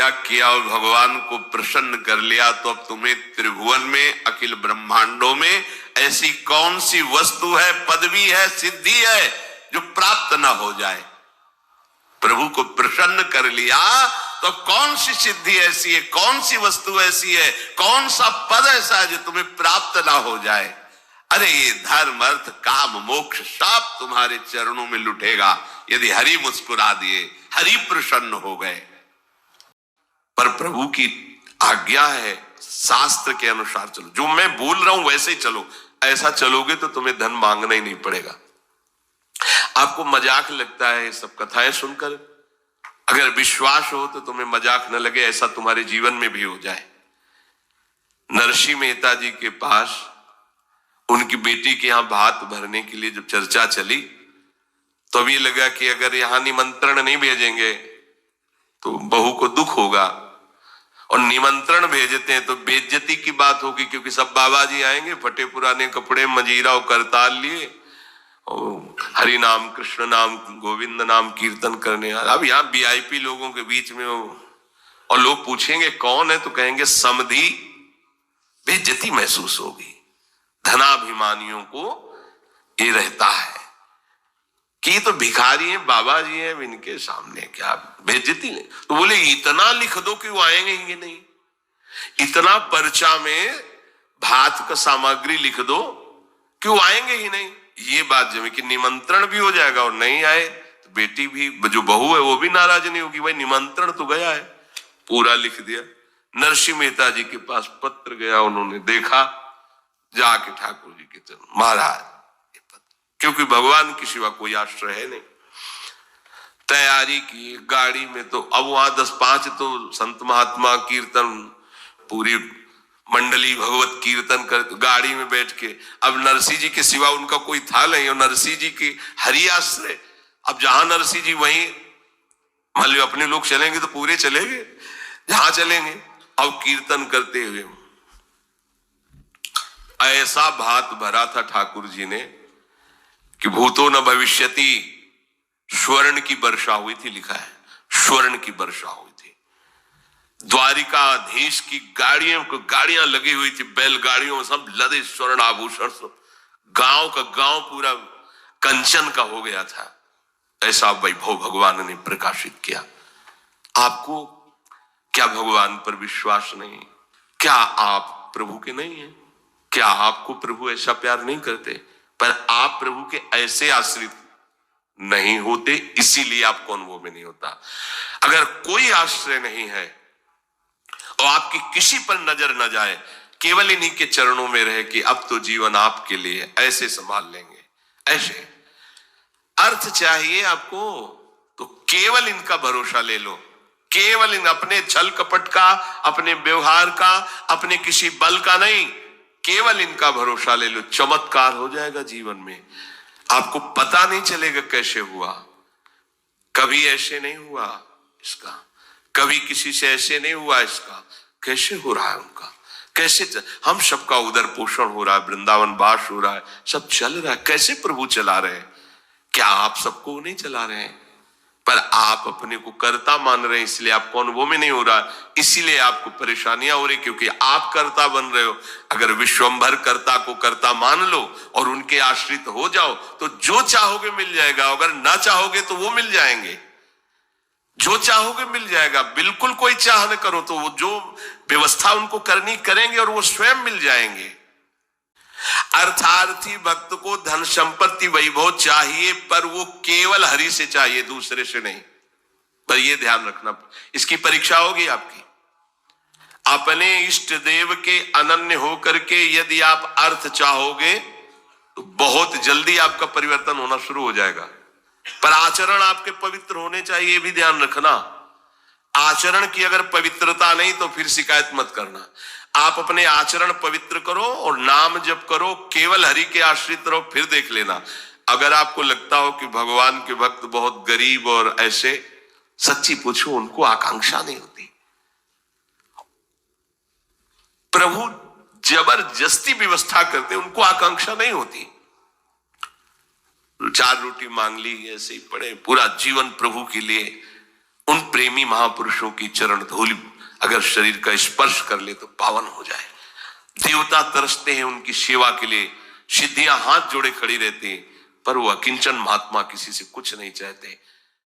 त्याग किया और भगवान को प्रसन्न कर लिया, तो अब तुम्हें त्रिभुवन में, अखिल ब्रह्मांडों में ऐसी कौन सी वस्तु है, पदवी है, सिद्धि है जो प्राप्त ना हो जाए। प्रभु को प्रसन्न कर लिया तो कौन सी सिद्धि ऐसी है, कौन सी वस्तु ऐसी है, कौन सा पद ऐसा है जो तुम्हें प्राप्त ना हो जाए। अरे ये धर्म अर्थ काम मोक्ष सब तुम्हारे चरणों में लुटेगा यदि हरि मुस्कुरा दिए, हरि प्रसन्न हो गए। पर प्रभु की आज्ञा है, शास्त्र के अनुसार चलो, जो मैं बोल रहा हूं वैसे ही चलो। ऐसा चलोगे तो तुम्हें धन मांगना ही नहीं पड़ेगा। आपको मजाक लगता है सब कथाएं सुनकर, अगर विश्वास हो तो तुम्हें मजाक न लगे, ऐसा तुम्हारे जीवन में भी हो जाए। नरसिंह मेहता जी के पास उनकी बेटी के यहां भात भरने के लिए जब चर्चा चली तो अब ये लगा कि अगर यहां निमंत्रण नहीं भेजेंगे तो बहू को दुख होगा, और निमंत्रण भेजते हैं तो बेइज्जती की बात होगी, क्योंकि सब बाबा जी आएंगे फटे पुराने कपड़े, मजीरा और करताल लिए, हरि नाम कृष्ण नाम गोविंद नाम कीर्तन करने। अब यहाँ वीआईपी लोगों के बीच में और लोग पूछेंगे कौन है, तो कहेंगे समधी, बेइज्जती महसूस होगी। धनाभिमानियों को ये रहता है कि ये तो भिखारी हैं, बाबा जी हैं, इनके सामने क्या बेइज्जती नहीं। तो बोले इतना लिख दो कि वो आएंगे ही नहीं, इतना पर्चा में भात का सामग्री लिख दो कि वो आएंगे ही नहीं। ये बात जमे कि निमंत्रण भी हो जाएगा और नहीं आए तो बेटी भी, जो बहू है वो भी नाराज नहीं होगी, भाई निमंत्रण तो गया है, पूरा लिख दिया। नरसिंह मेहता जी के पास पत्र गया, उन्होंने देखा, जाके ठाकुर जी के चरण, महाराज ये पत्र, क्योंकि भगवान के सिवा कोई आश्रय है नहीं। तैयारी की गाड़ी में, तो अब वहां 10-5 तो संत महात्मा कीर्तन, पूरी मंडली भगवत कीर्तन कर, गाड़ी में बैठ के, अब नरसिंह जी के सिवा उनका कोई था नहीं, और नरसिंह जी की हरि आश्रय। अब जहां नरसिंह जी वहीं, मान लो अपने लोग चलेंगे तो पूरे चलेंगे, जहां चलेंगे। अब कीर्तन करते हुए ऐसा भात भरा था ठाकुर जी ने कि भूतो न भविष्यति, स्वर्ण की वर्षा हुई थी, लिखा है स्वर्ण की वर्षा हुई थी। द्वारिकाधीश की गाड़ियां लगी हुई थी, बैलगाड़ियों में सब लदे स्वर्ण आभूषण, सब गांव का गांव पूरा कंचन का हो गया था। ऐसा वैभव भगवान ने प्रकाशित किया। आपको क्या भगवान पर विश्वास नहीं? क्या आप प्रभु के नहीं हैं? क्या आपको प्रभु ऐसा प्यार नहीं करते? पर आप प्रभु के ऐसे आश्रित नहीं होते, इसीलिए आपको अनुभव में नहीं होता। अगर कोई आश्रय नहीं है और आपकी किसी पर नजर न जाए, केवल इन्हीं के चरणों में रहे कि अब तो जीवन आपके लिए, ऐसे संभाल लेंगे, ऐसे अर्थ चाहिए आपको, तो केवल इनका भरोसा ले लो। केवल इन अपने छल कपट का, अपने व्यवहार का, अपने किसी बल का नहीं, केवल इनका भरोसा ले लो। चमत्कार हो जाएगा जीवन में, आपको पता नहीं चलेगा कैसे हुआ। कभी ऐसे नहीं हुआ इसका, कभी किसी से ऐसे नहीं हुआ इसका, कैसे हो रहा है उनका, कैसे हम सबका उदर पोषण हो रहा है, वृंदावन वास हो रहा है, सब चल रहा है। कैसे प्रभु चला रहे हैं? क्या आप सबको नहीं चला रहे हैं? पर आप अपने को कर्ता मान रहे हैं, इसलिए आपको अनुभव में नहीं हो रहा, इसीलिए आपको परेशानियां हो रही, क्योंकि आप कर्ता बन रहे हो। अगर विश्वंभर कर्ता को कर्ता मान लो और उनके आश्रित हो जाओ तो जो चाहोगे मिल जाएगा, अगर ना चाहोगे तो वो मिल जाएंगे। जो चाहोगे मिल जाएगा, बिल्कुल कोई चाह न करो तो वो जो व्यवस्था उनको करनी करेंगे और वो स्वयं मिल जाएंगे। अर्थार्थी भक्त को धन संपत्ति वैभव चाहिए, पर वो केवल हरि से चाहिए, दूसरे से नहीं। पर ये ध्यान रखना, इसकी परीक्षा होगी आपकी। अपने इष्ट देव के अनन्य होकर के यदि आप अर्थ चाहोगे तो बहुत जल्दी आपका परिवर्तन होना शुरू हो जाएगा। पर आचरण आपके पवित्र होने चाहिए, ये भी ध्यान रखना। आचरण की अगर पवित्रता नहीं तो फिर शिकायत मत करना। आप अपने आचरण पवित्र करो और नाम जप करो, केवल हरि के आश्रित रहो, फिर देख लेना। अगर आपको लगता हो कि भगवान के भक्त बहुत गरीब और ऐसे, सच्ची पूछो, उनको आकांक्षा नहीं होती। प्रभु जबरदस्ती व्यवस्था करते, उनको आकांक्षा नहीं होती। 4 रोटी मांग ली, ऐसे ही पड़े, पूरा जीवन प्रभु के लिए, उन प्रेमी महापुरुषों की चरण धूलि अगर शरीर का स्पर्श कर ले तो पावन हो जाए। देवता तरसते हैं उनकी सेवा के लिए, सिद्धियां हाथ जोड़े खड़ी रहती हैं, पर वो अकिंचन महात्मा किसी से कुछ नहीं चाहते।